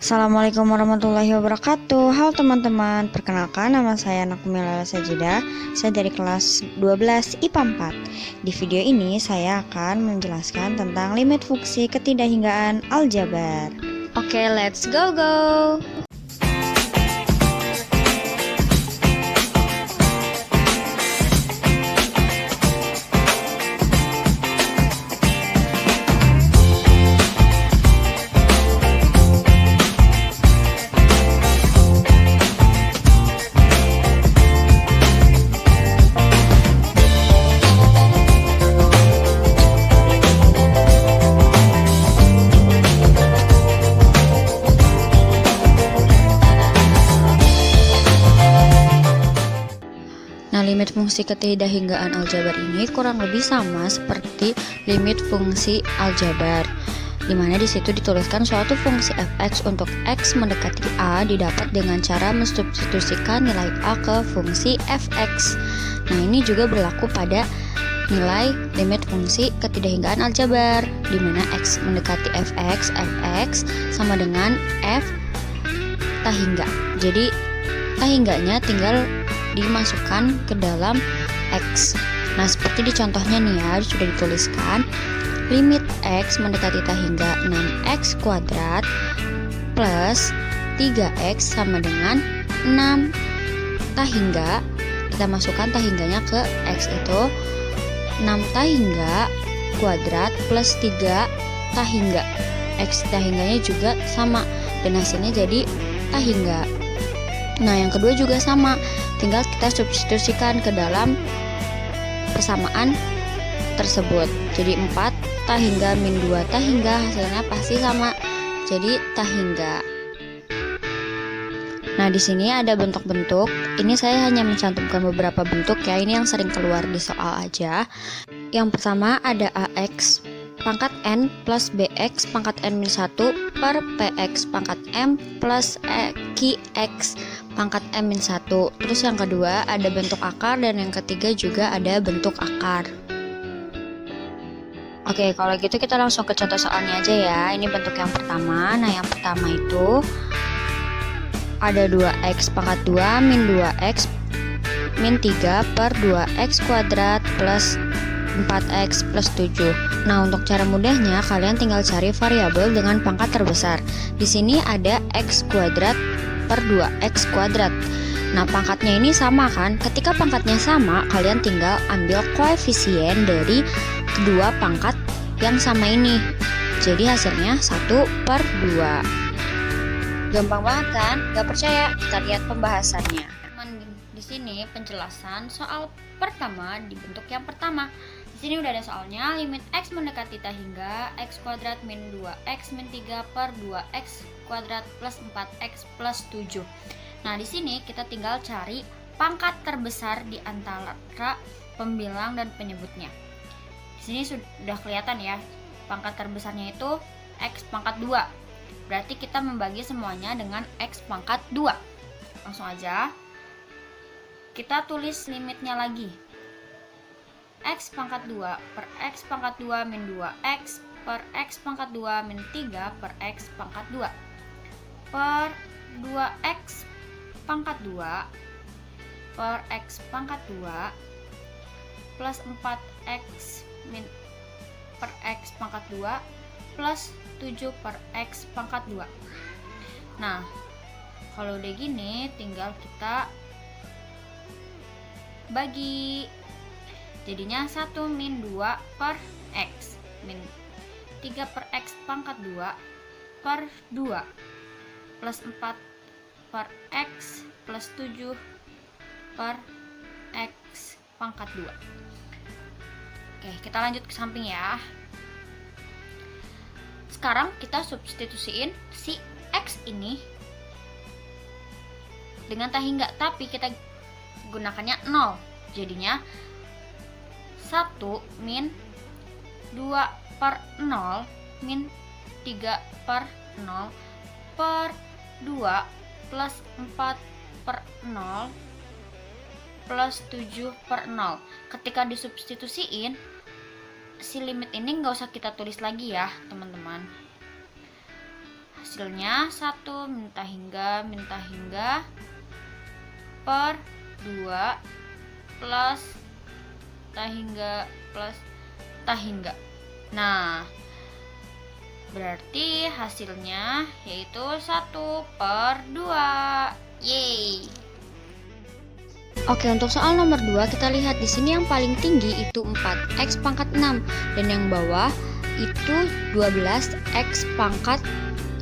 Assalamualaikum warahmatullahi wabarakatuh. Halo teman-teman, perkenalkan nama saya Nakmila Sajida. Saya dari kelas 12 IPA 4. Di video ini saya akan menjelaskan tentang limit fungsi ketidakhinggaan aljabar. Oke, let's go. Nah, limit fungsi ketidakhinggaan aljabar ini kurang lebih sama seperti limit fungsi aljabar, dimana di situ dituliskan suatu fungsi fx untuk x mendekati a didapat dengan cara mensubstitusikan nilai a ke fungsi fx. Nah, ini juga berlaku pada nilai limit fungsi ketidakhinggaan aljabar, dimana x mendekati fx sama dengan f tahingga. Jadi tahingganya tinggal dimasukkan ke dalam X. Nah, seperti di contohnya nih ya, sudah dituliskan limit X mendekati tahingga 6X kuadrat plus 3X sama dengan 6 tahingga. Kita masukkan tahingganya ke X itu 6 tahingga kuadrat plus 3 tahingga. X tahingganya juga sama dan hasilnya jadi tahingga. Nah, yang kedua juga sama, tinggal kita substitusikan ke dalam persamaan tersebut. Jadi 4 tahingga min 2 tahingga hasilnya pasti sama, jadi tahingga. Nah, di sini ada bentuk-bentuk. Ini saya hanya mencantumkan beberapa bentuk ya, ini yang sering keluar di soal aja. Yang pertama ada AX pangkat N plus BX pangkat N min 1 per PX pangkat M plus QX pangkat M min 1. Terus yang kedua ada bentuk akar dan yang ketiga juga ada bentuk akar. Oke, kalau gitu kita langsung ke contoh soalnya aja ya. Ini bentuk yang pertama. Nah, yang pertama itu ada 2x pangkat 2 min 2x min 3 per 2x kuadrat plus 4x plus 7. Nah, untuk cara mudahnya kalian tinggal cari variabel dengan pangkat terbesar. Di sini ada x kuadrat per 2x kuadrat. Nah, pangkatnya ini sama kan? Ketika pangkatnya sama, kalian tinggal ambil koefisien dari kedua pangkat yang sama ini. Jadi hasilnya 1 per 2. Gampang banget kan? Gak percaya? Kita lihat pembahasannya. Di sini penjelasan soal pertama di bentuk yang pertama. Di sini udah ada soalnya, limit x mendekati tahingga x kuadrat min 2x min 3 per 2x kuadrat plus 4x plus 7. Nah, di sini kita tinggal cari pangkat terbesar di antara pembilang dan penyebutnya. Di sini sudah kelihatan ya, pangkat terbesarnya itu x pangkat 2. Berarti kita membagi semuanya dengan x pangkat 2. Langsung aja kita tulis limitnya lagi. X pangkat 2 per X pangkat 2 min 2X per X pangkat 2 min 3 per X pangkat 2 per 2X pangkat 2 per X pangkat 2 plus 4X min per X pangkat 2 plus 7 per X pangkat 2. Nah, kalau udah gini tinggal kita bagi. Jadinya 1 min 2 per X min 3 per X pangkat 2 per 2 plus 4 per X plus 7 per X pangkat 2. Oke, kita lanjut ke samping ya. Sekarang kita substitusiin si X ini dengan tahingga, tapi kita gunakannya 0. Jadinya 1 min 2 per 0 min 3 per 0 per 2 plus 4 per 0 plus 7 per 0. Ketika disubstitusiin, si limit ini nggak usah kita tulis lagi ya teman-teman. Hasilnya 1 minta hingga per 2 plus tahingga plus tahingga. Nah, berarti hasilnya yaitu 1 per 2. Yeay. Oke, untuk soal nomor 2 kita lihat di sini yang paling tinggi itu 4x pangkat 6 dan yang bawah itu 12x pangkat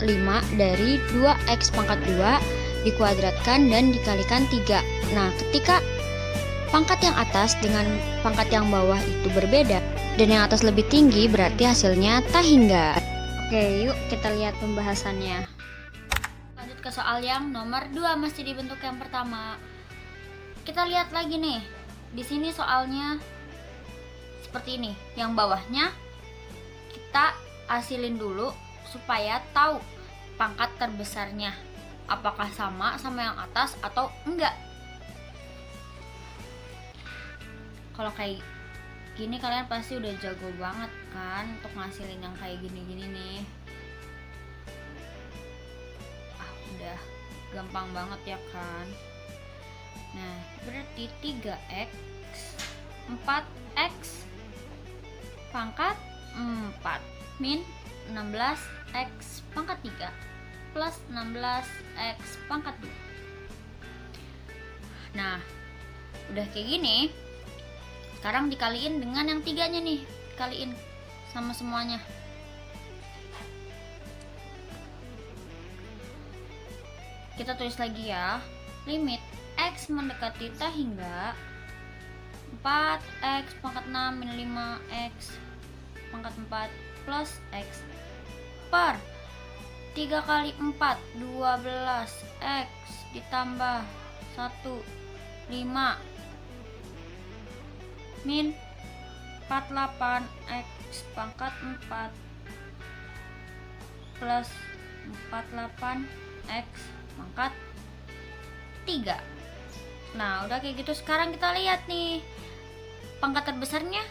5 dari 2x pangkat 2 dikuadratkan dan dikalikan 3. Nah, ketika pangkat yang atas dengan pangkat yang bawah itu berbeda dan yang atas lebih tinggi, berarti hasilnya tahingga. Oke, yuk kita lihat pembahasannya. Lanjut ke soal yang nomor 2, masih di bentuk yang pertama. Kita lihat lagi nih. Di sini soalnya seperti ini. Yang bawahnya kita hasilin dulu supaya tahu pangkat terbesarnya. Apakah sama yang atas atau enggak. Kalau kayak gini kalian pasti udah jago banget kan untuk ngasilin yang kayak gini-gini nih. Udah gampang banget ya kan. Nah, berarti 3x 4x pangkat 4 min 16x pangkat 3 plus 16x pangkat 2. Nah, udah kayak gini. Sekarang dikaliin dengan yang tiganya nih. Kaliin sama semuanya. Kita tulis lagi ya. Limit x mendekati tahingga 4x pangkat 6 min 5x pangkat 4 plus x per 3 kali 4 12x ditambah 1 5 min 48x pangkat 4 plus 48x pangkat 3. Nah, udah kayak gitu. Sekarang kita lihat nih pangkat terbesarnya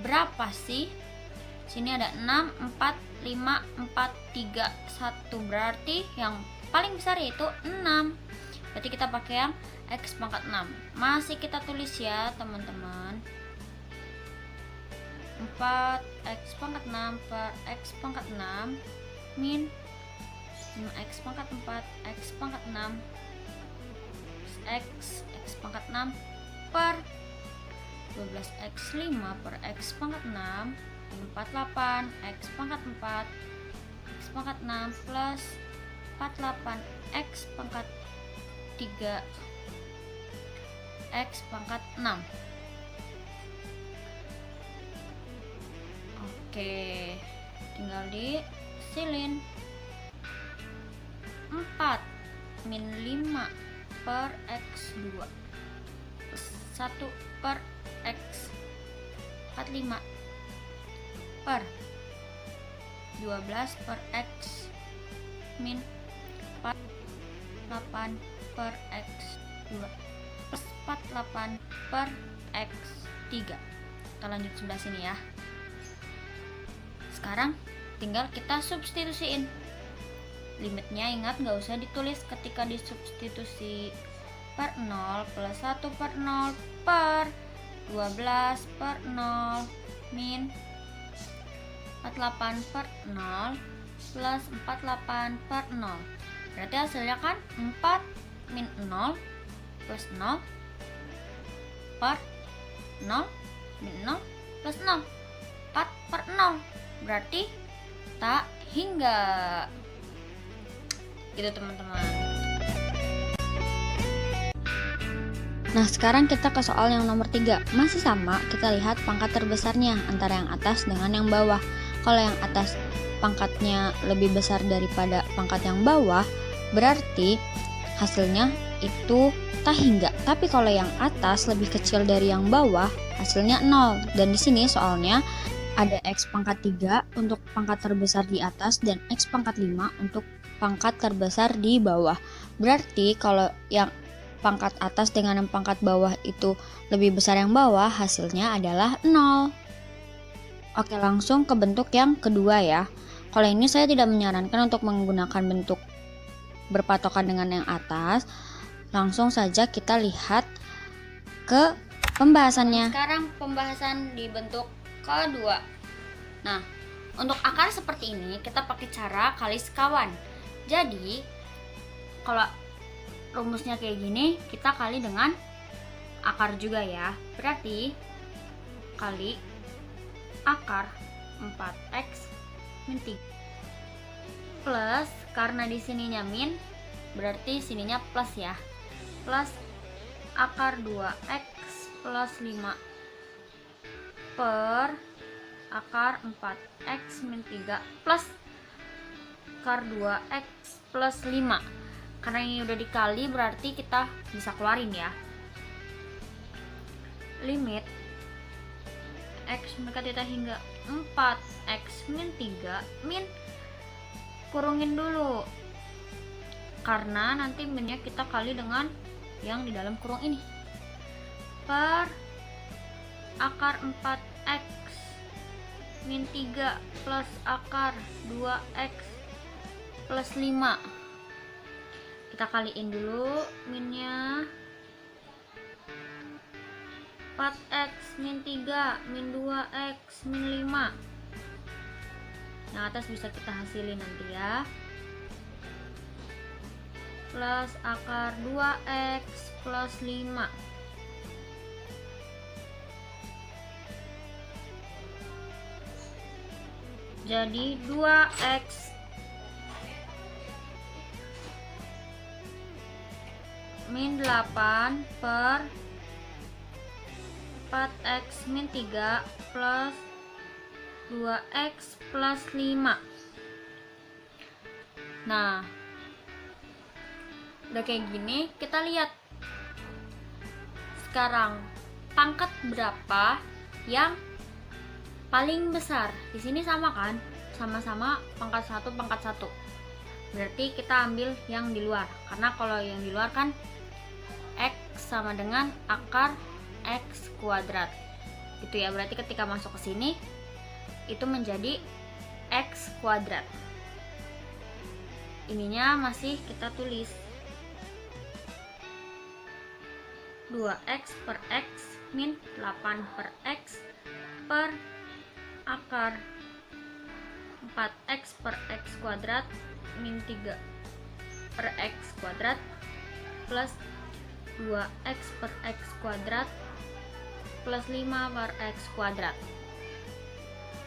berapa sih? Sini ada 6, 4, 5, 4, 3, 1. Berarti yang paling besar yaitu 6. Berarti kita pakai yang x pangkat 6. Masih kita tulis ya teman-teman. 4x pangkat 6 per x pangkat 6 min 5x pangkat 4 x pangkat 6 x pangkat 6 per 12x 5 per x pangkat 6 48 x pangkat 4 x pangkat 6 plus 48 x pangkat 3 x pangkat 6. Oke, tinggal disilin. 4 min 5 per x2 1 per x 45 per 12 per x min 48 per x2 plus 48 per x3. Kita lanjut sebelah sini ya. Sekarang tinggal kita substitusiin. Limitnya ingat nggak usah ditulis ketika disubstitusi. Per 0 plus 1 per 0 per 12 per 0 min 48 per 0 plus 48 per 0. Berarti hasilnya kan 4 min 0 plus 0 per 0 min 0 plus 0. 4 per 0 berarti tak hingga. Gitu teman-teman. Nah, sekarang kita ke soal yang nomor 3. Masih sama, kita lihat pangkat terbesarnya antara yang atas dengan yang bawah. Kalau yang atas pangkatnya lebih besar daripada pangkat yang bawah, berarti hasilnya itu tahingga. Tapi kalau yang atas lebih kecil dari yang bawah, hasilnya 0. Dan di sini soalnya ada x pangkat 3 untuk pangkat terbesar di atas dan x pangkat 5 untuk pangkat terbesar di bawah. Berarti kalau yang pangkat atas dengan yang pangkat bawah itu lebih besar yang bawah, hasilnya adalah 0. Oke, langsung ke bentuk yang kedua ya. Kalau ini saya tidak menyarankan untuk menggunakan bentuk berpatokan dengan yang atas. Langsung saja kita lihat ke pembahasannya. Sekarang pembahasan di bentuk kedua. Nah, untuk akar seperti ini kita pakai cara kali sekawan. Jadi kalau rumusnya kayak gini, kita kali dengan akar juga ya. Berarti kali akar 4x min 3 plus, karena di sininya min berarti sininya plus ya, plus akar 2x plus 5 per akar 4x min 3 plus akar 2x plus 5. Karena ini udah dikali berarti kita bisa keluarin ya. Limit x mendekati hingga 4x min 3 min, kurungin dulu karena nanti minnya kita kali dengan yang di dalam kurung ini, per akar 4x min 3 plus akar 2x plus 5. Kita kaliin dulu minnya. 4x min 3 min 2x min 5. Yang atas bisa kita hasilin nanti ya. Plus akar 2x plus 5. Jadi 2x min 8 per 4x min 3 plus 2x plus 5. Nah, udah kayak gini, kita lihat sekarang pangkat berapa yang paling besar. Di sini sama kan, sama-sama pangkat 1 pangkat 1. Berarti kita ambil yang di luar, karena kalau yang di luar kan x sama dengan akar x kuadrat gitu ya. Berarti ketika masuk ke sini itu menjadi x kuadrat. Ininya masih kita tulis 2x per x min 8 per x per akar 4x per x kuadrat min 3 per x kuadrat plus 2x per x kuadrat plus 5 per x kuadrat.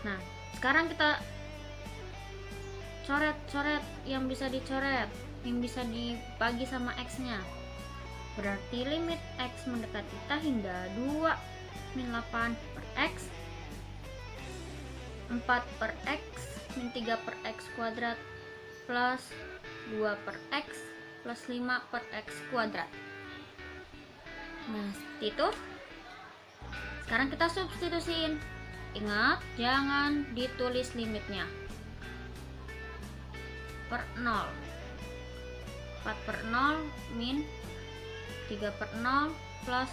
Nah, sekarang kita coret-coret yang bisa dicoret, yang bisa dibagi sama x-nya. Berarti limit x mendekati hingga 2 min 8 per x, 4 per x min 3 per x kuadrat plus 2 per x plus 5 per x kuadrat. Nah, seperti itu. Sekarang kita substitusiin. Ingat, jangan ditulis limitnya. Per 0. 4 per 0 min 3 per 0 plus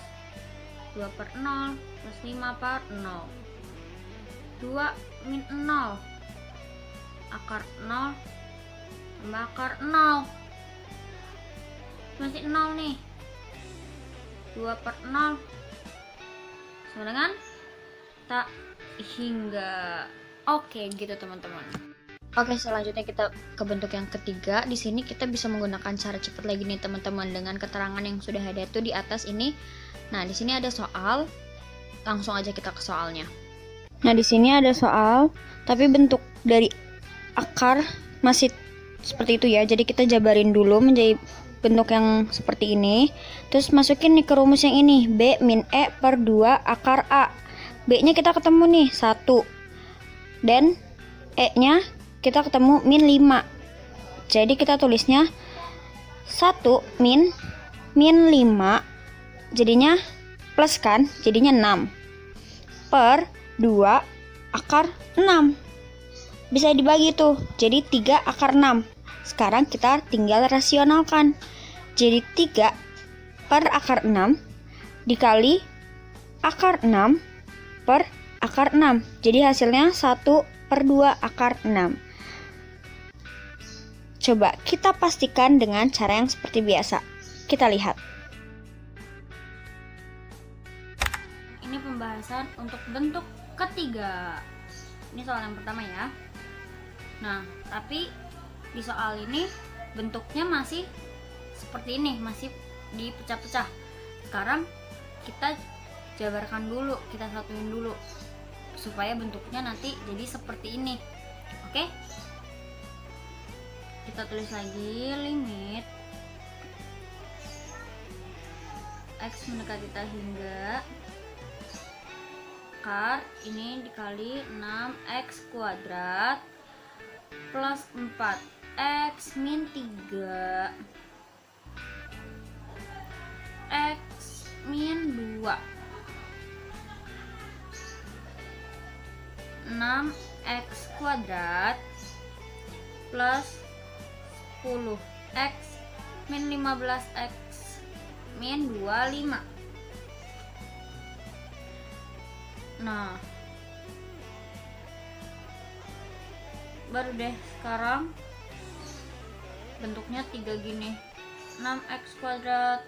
2 per 0 plus 5 per 0. 2 min 0. Akar 0 tambah akar 0. Masih 0 nih. 2 per 0 sama dengan tak hingga. Oke, gitu teman-teman. Oke, selanjutnya kita ke bentuk yang ketiga. Di sini kita bisa menggunakan cara cepat lagi nih teman-teman, dengan keterangan yang sudah ada tuh di atas ini. Nah, di sini ada soal. Langsung aja kita ke soalnya. Nah, di sini ada soal, tapi bentuk dari akar masih seperti itu ya. Jadi kita jabarin dulu menjadi bentuk yang seperti ini. Terus masukin nih ke rumus yang ini, B min E per 2 akar A. B nya kita ketemu nih 1, dan E nya kita ketemu min 5. Jadi kita tulisnya 1 min 5, jadinya plus kan, jadinya 6 per 2 akar 6. Bisa dibagi tuh, jadi 3 akar 6. Sekarang kita tinggal rasionalkan. Jadi 3 per akar 6 dikali akar 6 per akar 6. Jadi hasilnya 1 per 2 akar 6. Coba kita pastikan dengan cara yang seperti biasa. Kita lihat. Ini pembahasan untuk bentuk ketiga. Ini soal yang pertama ya. Nah, tapi di soal ini bentuknya masih seperti ini, masih dipecah-pecah. Sekarang kita jabarkan dulu, kita satuin dulu supaya bentuknya nanti jadi seperti ini. Oke? Kita tulis lagi limit X mendekati θ hingga akar ini dikali 6x kuadrat plus 4x min 3 x min 2 6x kuadrat plus 10x min 15x min 25. Nah, baru deh sekarang bentuknya 3 gini, 6x kuadrat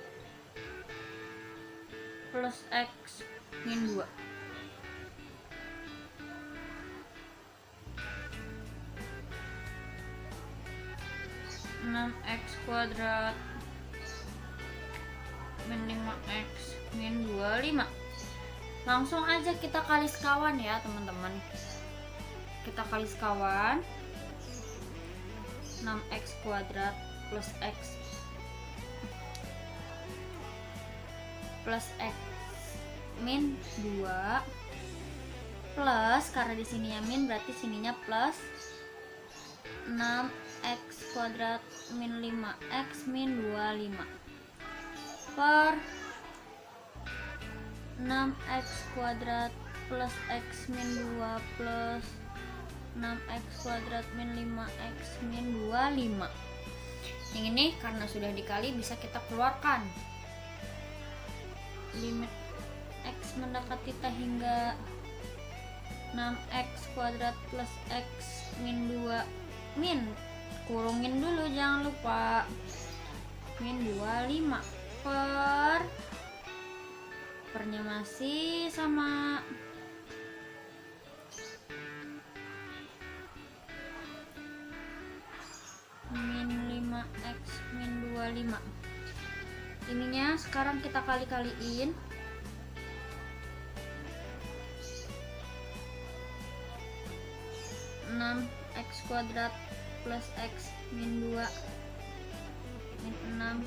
plus x min 2. X kuadrat min 5x min 25. Langsung aja kita kali sekawan ya teman-teman. Kita kali sekawan 6x kuadrat plus x min 2 plus, karena di sininya min berarti sininya plus 6x kuadrat min 5x min 25 per 6x kuadrat plus x min 2 plus 6x kuadrat min 5x min 25. Yang ini karena sudah dikali bisa kita keluarkan. Limit x mendekati θ hingga 6x kuadrat plus x min 2 min, kurungin dulu jangan lupa, min 25 pernya masih sama min 5x min 25. Ininya sekarang kita kali-kaliin. X kuadrat plus x min 2 min 6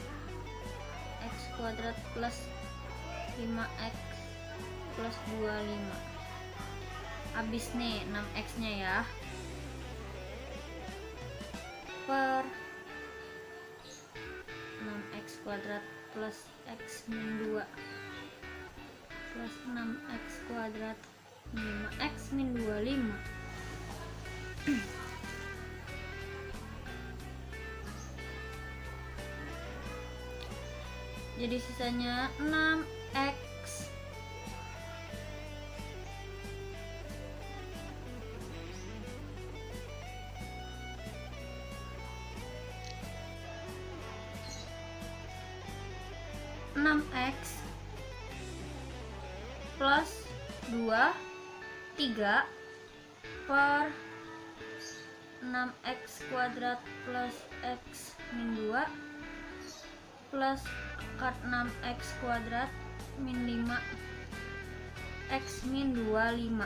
x kuadrat plus 5x plus 25. Habis nih 6x nya ya, per 6x kuadrat plus x min 2 plus 6x kuadrat min 5x min 25. Jadi sisanya 6x plus 2 3 per 6x kuadrat plus x min 2 plus akar 6x kuadrat min 5 x min 25.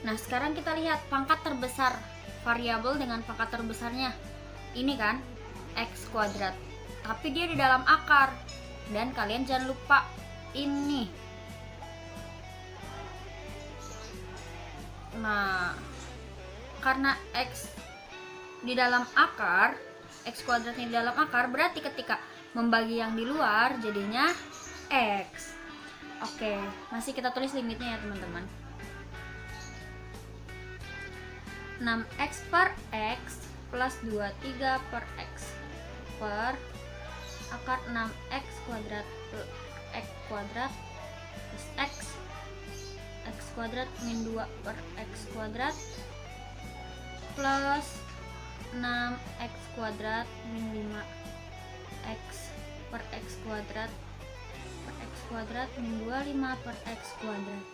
Nah sekarang kita lihat pangkat terbesar variabel dengan pangkat terbesarnya. Ini kan x kuadrat, tapi dia di dalam akar, dan kalian jangan lupa ini. Nah, karena x di dalam akar, x kuadratnya di dalam akar, berarti ketika membagi yang di luar jadinya x. Oke, masih kita tulis limitnya ya teman-teman. 6x per x plus 23 per x per akar 6x kuadrat plus x kuadrat plus x kuadrat min 2 per x kuadrat plus 6x kuadrat min 5x per x kuadrat min 25 per x kuadrat.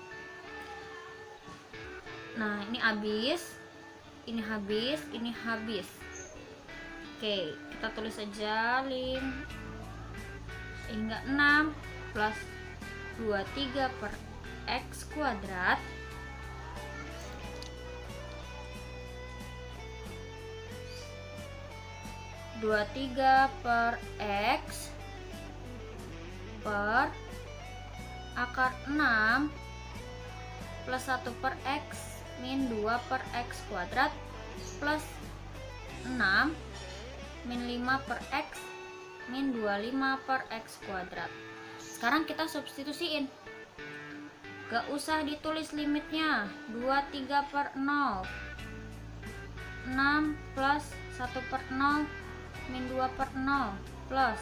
Nah, ini habis, ini habis, ini habis. Oke, kita tulis aja hingga 6 plus 23 per x kuadrat per x per akar 6 plus 1 per x min 2 per x kuadrat plus 6 min 5 per x min 25 per x kuadrat. Sekarang kita substitusiin, gak usah ditulis limitnya. 23 per 0, 6 plus 1 per 0 min 2 per 0 plus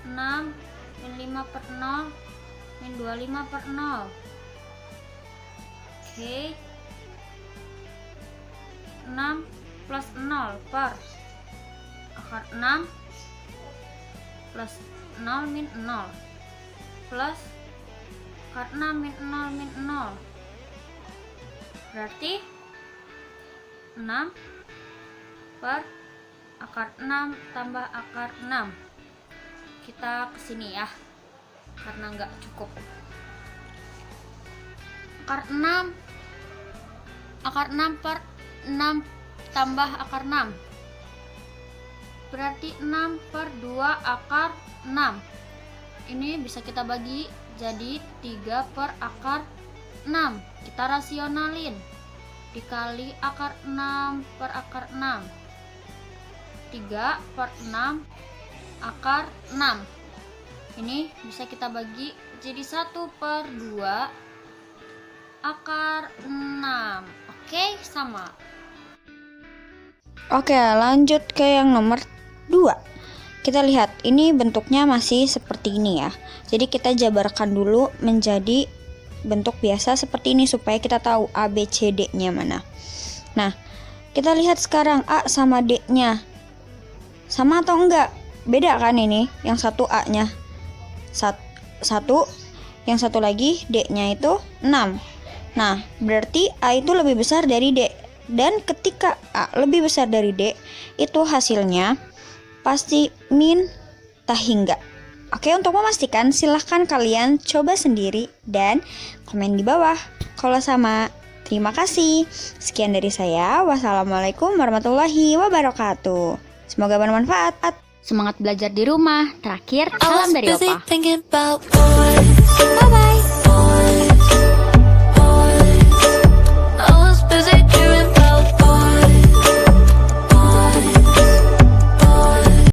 6 min 5 per 0 min 25 per 0. Oke, 6 plus 0 per akar 6 plus 0 min 0 plus akar 6 min 0 min 0, berarti 6 per akar 6 tambah akar 6. Kita kesini ya, karena nggak cukup. Akar 6 per 6 tambah akar 6, berarti 6 per 2 akar 6. Ini bisa kita bagi jadi 3 per akar 6. Kita rasionalin, dikali akar 6 per akar 6, 3 per 6 akar 6. Ini bisa kita bagi jadi 1 per 2 akar 6. Oke, sama. Oke, lanjut ke yang nomor 2. Kita lihat, ini bentuknya masih seperti ini ya. Jadi kita jabarkan dulu menjadi bentuk biasa seperti ini supaya kita tahu A, B, C, D-nya mana. Nah, kita lihat sekarang A sama D-nya. Sama atau enggak? Beda kan ini? Yang satu A-nya 1, yang satu lagi D-nya itu 6. Nah, berarti A itu lebih besar dari D. Dan ketika A lebih besar dari D, itu hasilnya pasti min tak hingga. Oke, untuk memastikan silahkan kalian coba sendiri dan komen di bawah kalau sama. Terima kasih. Sekian dari saya. Wassalamualaikum warahmatullahi wabarakatuh. Semoga bermanfaat. Semangat belajar di rumah. Terakhir, salam dari Opa.